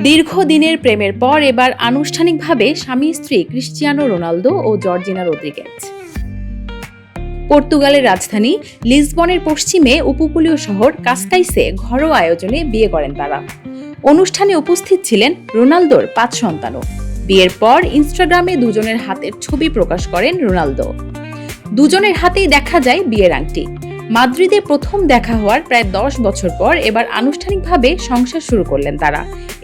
দীর্ঘদিনের প্রেমের পর এবার আনুষ্ঠানিকভাবে স্বামী স্ত্রী ক্রিশ্চিয়ানো রোনালদো ও জর্জিনা রদ্রিগেজ। পর্তুগালের রাজধানী লিসবনের পশ্চিমে উপকূলীয় শহর কাসকাইসে ঘরোয়া আয়োজনে বিয়ে করেন তারা। অনুষ্ঠানে উপস্থিত ছিলেন রোনালদোর 5 সন্তানও। বিয়ের পর ইনস্টাগ্রামে দুজনের হাতের ছবি প্রকাশ করেন রোনালদো। দুজনের হাতেই দেখা যায় বিয়ের আংটি। মাদ্রিদে প্রথম দেখা হওয়ার প্রায় 10 বছর পর এবার আনুষ্ঠানিকভাবে সংসার শুরু করলেন তারা।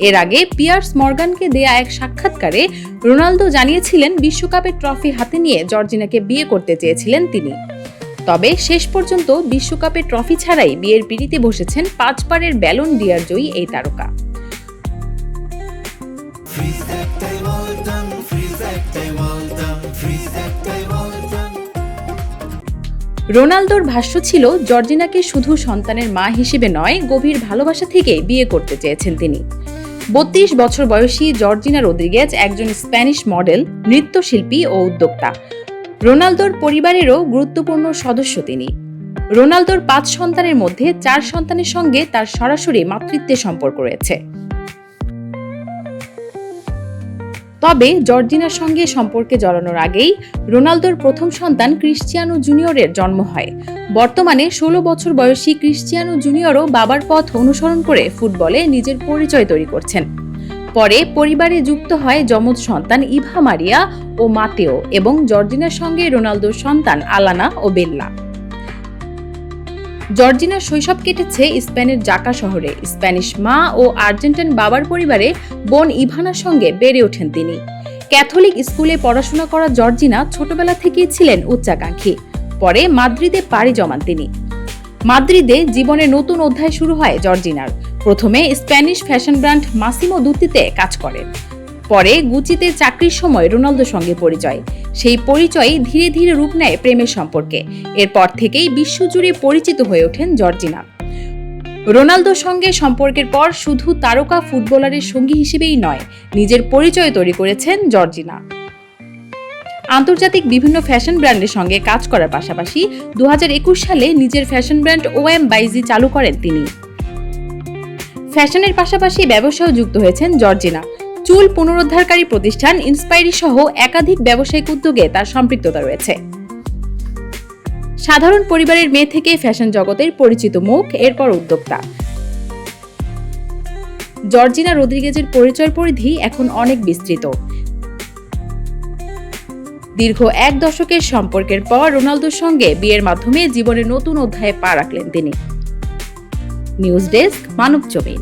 এর আগে পিয়ার্স মর্গানকে দেয়া এক সাক্ষাৎকারে রোনালদো জানিয়েছিলেন বিশ্বকাপের ট্রফি হাতে নিয়ে জর্জিনাকে বিয়ে করতে চেয়েছিলেন তিনি। তবে শেষ পর্যন্ত বিশ্বকাপের ট্রফি ছাড়াই বিয়ের পিঁড়িতে বসেছেন 5 বারের ব্যালন ডি'অর জয়ী এই তারকা। রোনালদোর ভাষ্য ছিল, জর্জিনাকে শুধু সন্তানের মা হিসেবে নয়, গভীর ভালোবাসা থেকে বিয়ে করতে চেয়েছেন তিনি। 32 বছর বয়সী জর্জিনা রদ্রিগেজ একজন স্প্যানিশ মডেল, নৃত্যশিল্পী ও উদ্যোক্তা। রোনালদোর পরিবারেরও গুরুত্বপূর্ণ সদস্য তিনি। রোনালদোর 5 সন্তানের মধ্যে 4 সন্তানের সঙ্গে তার সরাসরি মাতৃত্বের সম্পর্ক রয়েছে। তবে জর্জিনার সঙ্গে সম্পর্কে জড়ানোর আগেই রোনালদোর প্রথম সন্তান ক্রিশ্চিয়ানো জুনিয়রের জন্ম হয়। বর্তমানে 16 বছর বয়সী ক্রিশ্চিয়ানো জুনিয়রও বাবার পথ অনুসরণ করে ফুটবলে নিজের পরিচয় তৈরি করছেন। পরে পরিবারে যুক্ত হয় যমজ সন্তান ইভা মারিয়া ও মাতেও এবং জর্জিনার সঙ্গে রোনালদোর সন্তান আলানা ও বেল্লা। জর্জিনার শৈশব কেটেছে স্পেনের জাকা শহরে। স্প্যানিশ মা ও আর্জেন্টাইন বাবার পরিবারে বোন ইভানার সঙ্গে বেড়ে ওঠেন তিনি। ক্যাথলিক স্কুলে পড়াশোনা করা জর্জিনা ছোটবেলা থেকেই ছিলেন উচ্চাকাঙ্ক্ষী। পরে মাদ্রিদে পাড়ি জমান তিনি। মাদ্রিদে জীবনের নতুন অধ্যায় শুরু হয় জর্জিনার। প্রথমে স্প্যানিশ ফ্যাশন ব্র্যান্ড মাসিমো দুত্তিতে কাজ করেন। পরে গুচিতে চাকরির সময় রোনালদোর সঙ্গে পরিচয়। সেই পরিচয় ধীরে ধীরে রূপ নেয় প্রেমের সম্পর্কে। এরপর থেকেই বিশ্বজুড়ে পরিচিত হয়ে ওঠেন জর্জিনা। রোনালদোর সঙ্গে সম্পর্কের পর শুধু তারকা ফুটবলারের সঙ্গী হিসেবেই নয়, নিজের পরিচয় তৈরি করেছেন জর্জিনা। আন্তর্জাতিক বিভিন্ন ফ্যাশন ব্র্যান্ডের সঙ্গে কাজ করার পাশাপাশি 2021 সালে নিজের ফ্যাশন ব্র্যান্ড OM বাইজি চালু করেন তিনি। ফ্যাশনের পাশাপাশি ব্যবসায় যুক্ত হয়েছেন জর্জিনা। চুল পুনরুদ্ধারকারী প্রতিষ্ঠান ইন্সপাইরি সহ একাধিক ব্যবসায়িক উদ্যোগে তার সম্পৃক্ততা রয়েছে। সাধারণ পরিবারের মেয়ে থেকে ফ্যাশন জগতের পরিচিত মুখ, এরপর উদ্যোক্তা। জর্জিনা রদ্রিগেজের পরিচয় পরিধি এখন অনেক বিস্তৃত। দীর্ঘ 1 দশকের সম্পর্কের পর রোনালদোর সঙ্গে বিয়ের মাধ্যমে জীবনের নতুন অধ্যায়ে পা রাখলেন তিনি। নিউজ ডেস্ক, মানব জমিন।